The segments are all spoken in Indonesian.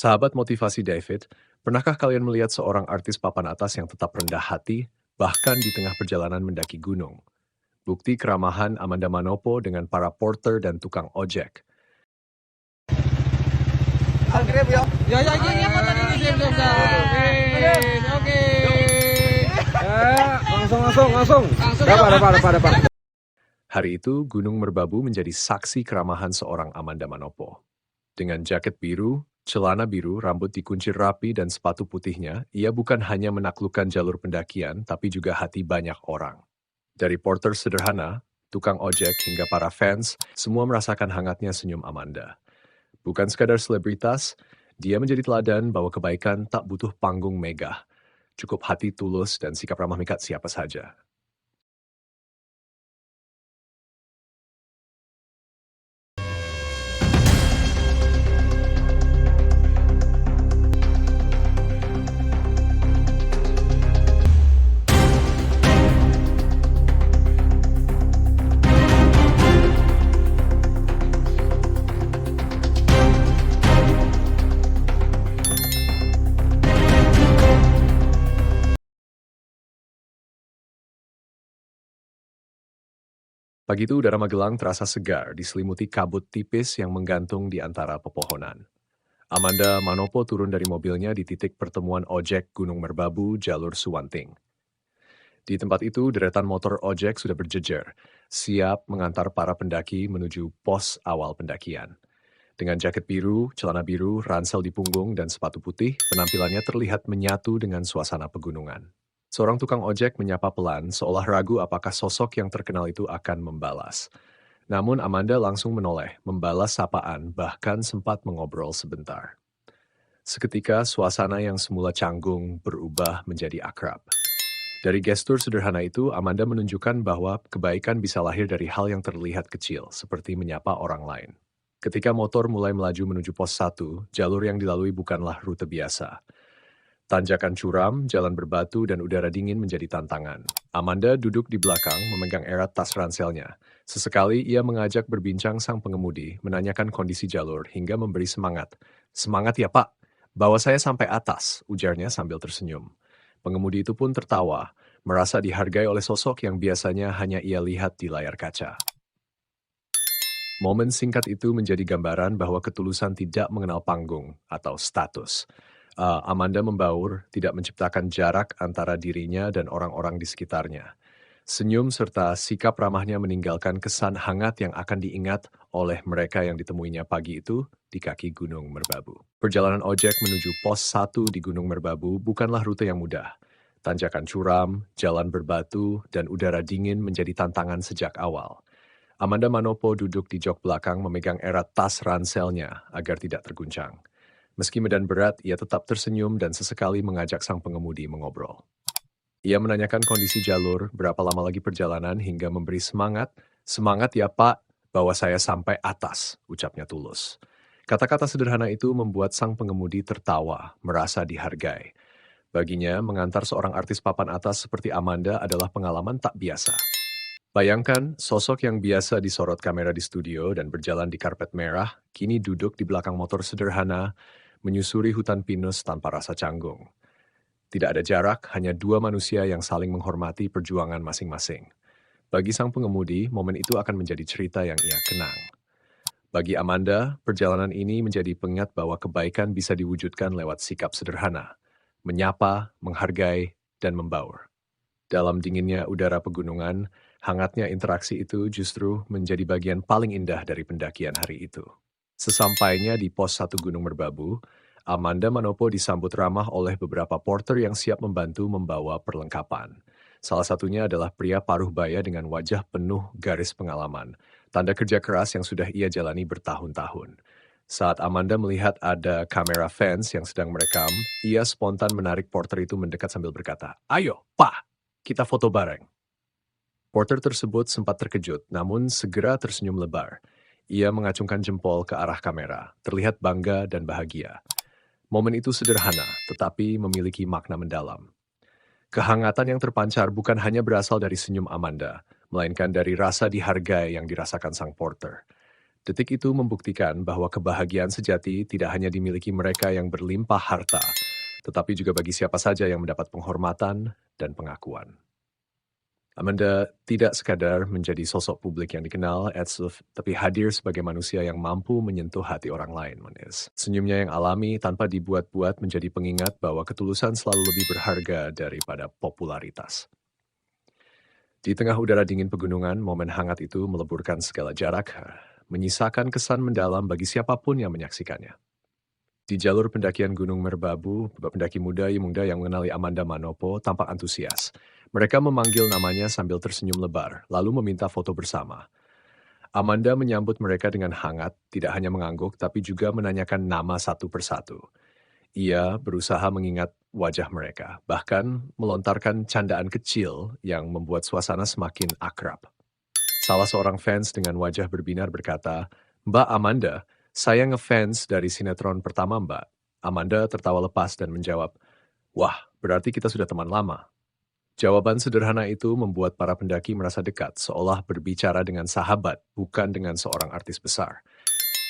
Sahabat motivasi David, pernahkah kalian melihat seorang artis papan atas yang tetap rendah hati, bahkan di tengah perjalanan mendaki gunung? Bukti keramahan Amanda Manopo dengan para porter dan tukang ojek. Ya, ya, ya, ya, foto dulu, diam, diam, diam. Oke. Ya, langsung. Dapat. Hari itu, Gunung Merbabu menjadi saksi keramahan seorang Amanda Manopo. Dengan jaket biru, celana biru, rambut dikuncir rapi, dan sepatu putihnya, ia bukan hanya menaklukkan jalur pendakian, tapi juga hati banyak orang. Dari porter sederhana, tukang ojek, hingga para fans, semua merasakan hangatnya senyum Amanda. Bukan sekadar selebritas, dia menjadi teladan bahwa kebaikan tak butuh panggung megah. Cukup hati tulus dan sikap ramah memikat siapa saja. Pagi itu udara Magelang terasa segar, diselimuti kabut tipis yang menggantung di antara pepohonan. Amanda Manopo turun dari mobilnya di titik pertemuan ojek Gunung Merbabu, jalur Suwanting. Di tempat itu, deretan motor ojek sudah berjejer, siap mengantar para pendaki menuju pos awal pendakian. Dengan jaket biru, celana biru, ransel di punggung, dan sepatu putih, penampilannya terlihat menyatu dengan suasana pegunungan. Seorang tukang ojek menyapa pelan, seolah ragu apakah sosok yang terkenal itu akan membalas. Namun Amanda langsung menoleh, membalas sapaan, bahkan sempat mengobrol sebentar. Seketika suasana yang semula canggung berubah menjadi akrab. Dari gestur sederhana itu, Amanda menunjukkan bahwa kebaikan bisa lahir dari hal yang terlihat kecil, seperti menyapa orang lain. Ketika motor mulai melaju menuju pos 1, jalur yang dilalui bukanlah rute biasa. Tanjakan curam, jalan berbatu, dan udara dingin menjadi tantangan. Amanda duduk di belakang, memegang erat tas ranselnya. Sesekali ia mengajak berbincang sang pengemudi, menanyakan kondisi jalur, hingga memberi semangat. "Semangat ya Pak, bawa saya sampai atas," ujarnya sambil tersenyum. Pengemudi itu pun tertawa, merasa dihargai oleh sosok yang biasanya hanya ia lihat di layar kaca. Momen singkat itu menjadi gambaran bahwa ketulusan tidak mengenal panggung atau status. Amanda membaur, tidak menciptakan jarak antara dirinya dan orang-orang di sekitarnya. Senyum serta sikap ramahnya meninggalkan kesan hangat yang akan diingat oleh mereka yang ditemuinya pagi itu di kaki Gunung Merbabu. Perjalanan ojek menuju pos 1 di Gunung Merbabu bukanlah rute yang mudah. Tanjakan curam, jalan berbatu, dan udara dingin menjadi tantangan sejak awal. Amanda Manopo duduk di jok belakang memegang erat tas ranselnya agar tidak terguncang. Meski medan berat, ia tetap tersenyum dan sesekali mengajak sang pengemudi mengobrol. Ia menanyakan kondisi jalur, berapa lama lagi perjalanan, hingga memberi semangat. "Semangat ya Pak, bawa saya sampai atas," ucapnya tulus. Kata-kata sederhana itu membuat sang pengemudi tertawa, merasa dihargai. Baginya, mengantar seorang artis papan atas seperti Amanda adalah pengalaman tak biasa. Bayangkan, sosok yang biasa disorot kamera di studio dan berjalan di karpet merah, kini duduk di belakang motor sederhana, menyusuri hutan pinus tanpa rasa canggung. Tidak ada jarak, hanya dua manusia yang saling menghormati perjuangan masing-masing. Bagi sang pengemudi, momen itu akan menjadi cerita yang ia kenang. Bagi Amanda, perjalanan ini menjadi pengingat bahwa kebaikan bisa diwujudkan lewat sikap sederhana, menyapa, menghargai, dan membaur. Dalam dinginnya udara pegunungan, hangatnya interaksi itu justru menjadi bagian paling indah dari pendakian hari itu. Sesampainya di pos 1 Gunung Merbabu, Amanda Manopo disambut ramah oleh beberapa porter yang siap membantu membawa perlengkapan. Salah satunya adalah pria paruh baya dengan wajah penuh garis pengalaman, tanda kerja keras yang sudah ia jalani bertahun-tahun. Saat Amanda melihat ada kamera fans yang sedang merekam, ia spontan menarik porter itu mendekat sambil berkata, "Ayo, Pak, kita foto bareng." Porter tersebut sempat terkejut, namun segera tersenyum lebar. Ia mengacungkan jempol ke arah kamera, terlihat bangga dan bahagia. Momen itu sederhana, tetapi memiliki makna mendalam. Kehangatan yang terpancar bukan hanya berasal dari senyum Amanda, melainkan dari rasa dihargai yang dirasakan sang porter. Detik itu membuktikan bahwa kebahagiaan sejati tidak hanya dimiliki mereka yang berlimpah harta, tetapi juga bagi siapa saja yang mendapat penghormatan dan pengakuan. Amanda tidak sekadar menjadi sosok publik yang dikenal, tapi hadir sebagai manusia yang mampu menyentuh hati orang lain, Manis. Senyumnya yang alami tanpa dibuat-buat menjadi pengingat bahwa ketulusan selalu lebih berharga daripada popularitas. Di tengah udara dingin pegunungan, momen hangat itu meleburkan segala jarak, menyisakan kesan mendalam bagi siapapun yang menyaksikannya. Di jalur pendakian Gunung Merbabu, pendaki muda Yimungda yang mengenali Amanda Manopo tampak antusias. Mereka memanggil namanya sambil tersenyum lebar, lalu meminta foto bersama. Amanda menyambut mereka dengan hangat, tidak hanya mengangguk, tapi juga menanyakan nama satu persatu. Ia berusaha mengingat wajah mereka, bahkan melontarkan candaan kecil yang membuat suasana semakin akrab. Salah seorang fans dengan wajah berbinar berkata, "Mbak Amanda, saya ngefans dari sinetron pertama Mbak." Amanda tertawa lepas dan menjawab, "Wah, berarti kita sudah teman lama." Jawaban sederhana itu membuat para pendaki merasa dekat, seolah berbicara dengan sahabat, bukan dengan seorang artis besar.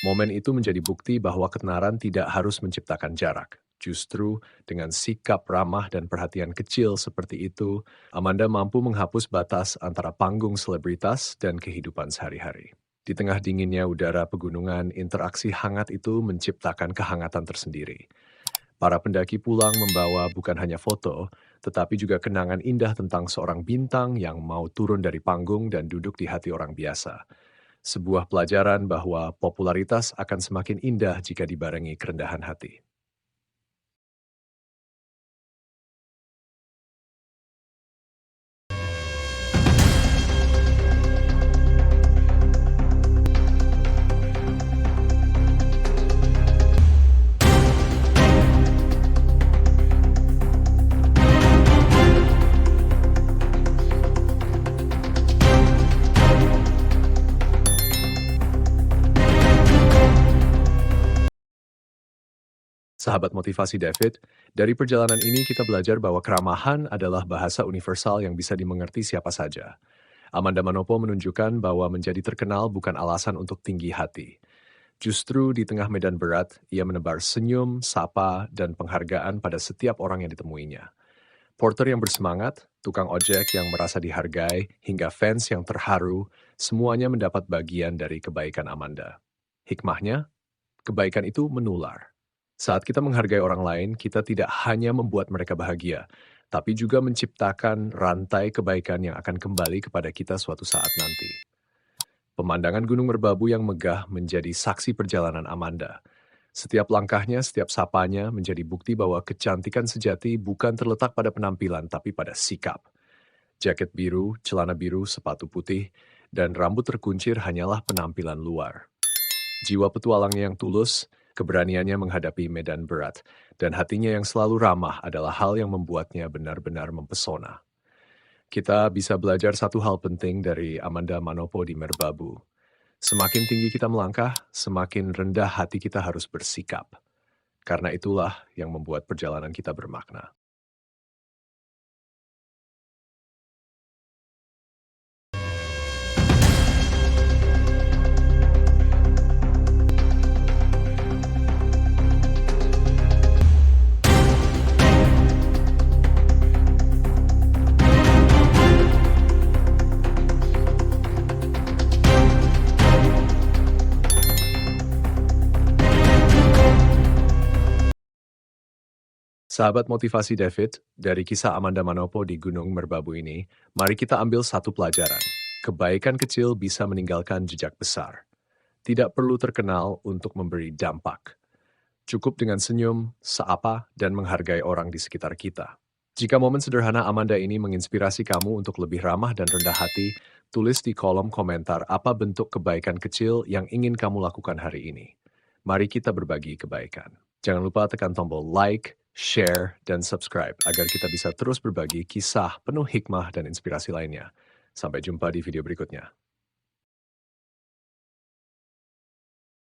Momen itu menjadi bukti bahwa ketenaran tidak harus menciptakan jarak. Justru dengan sikap ramah dan perhatian kecil seperti itu, Amanda mampu menghapus batas antara panggung selebritas dan kehidupan sehari-hari. Di tengah dinginnya udara pegunungan, interaksi hangat itu menciptakan kehangatan tersendiri. Para pendaki pulang membawa bukan hanya foto, tetapi juga kenangan indah tentang seorang bintang yang mau turun dari panggung dan duduk di hati orang biasa. Sebuah pelajaran bahwa popularitas akan semakin indah jika dibarengi kerendahan hati. Sahabat motivasi David, dari perjalanan ini kita belajar bahwa keramahan adalah bahasa universal yang bisa dimengerti siapa saja. Amanda Manopo menunjukkan bahwa menjadi terkenal bukan alasan untuk tinggi hati. Justru di tengah medan berat, ia menebar senyum, sapa, dan penghargaan pada setiap orang yang ditemuinya. Porter yang bersemangat, tukang ojek yang merasa dihargai, hingga fans yang terharu, semuanya mendapat bagian dari kebaikan Amanda. Hikmahnya, kebaikan itu menular. Saat kita menghargai orang lain, kita tidak hanya membuat mereka bahagia, tapi juga menciptakan rantai kebaikan yang akan kembali kepada kita suatu saat nanti. Pemandangan Gunung Merbabu yang megah menjadi saksi perjalanan Amanda. Setiap langkahnya, setiap sapanya menjadi bukti bahwa kecantikan sejati bukan terletak pada penampilan, tapi pada sikap. Jaket biru, celana biru, sepatu putih, dan rambut terkuncir hanyalah penampilan luar. Jiwa petualangnya yang tulus, keberaniannya menghadapi medan berat, dan hatinya yang selalu ramah adalah hal yang membuatnya benar-benar mempesona. Kita bisa belajar satu hal penting dari Amanda Manopo di Merbabu. Semakin tinggi kita melangkah, semakin rendah hati kita harus bersikap. Karena itulah yang membuat perjalanan kita bermakna. Sahabat motivasi David, dari kisah Amanda Manopo di Gunung Merbabu ini, mari kita ambil satu pelajaran. Kebaikan kecil bisa meninggalkan jejak besar. Tidak perlu terkenal untuk memberi dampak. Cukup dengan senyum, sapa, dan menghargai orang di sekitar kita. Jika momen sederhana Amanda ini menginspirasi kamu untuk lebih ramah dan rendah hati, tulis di kolom komentar apa bentuk kebaikan kecil yang ingin kamu lakukan hari ini. Mari kita berbagi kebaikan. Jangan lupa tekan tombol like, share, dan subscribe agar kita bisa terus berbagi kisah penuh hikmah dan inspirasi lainnya. Sampai jumpa di video berikutnya.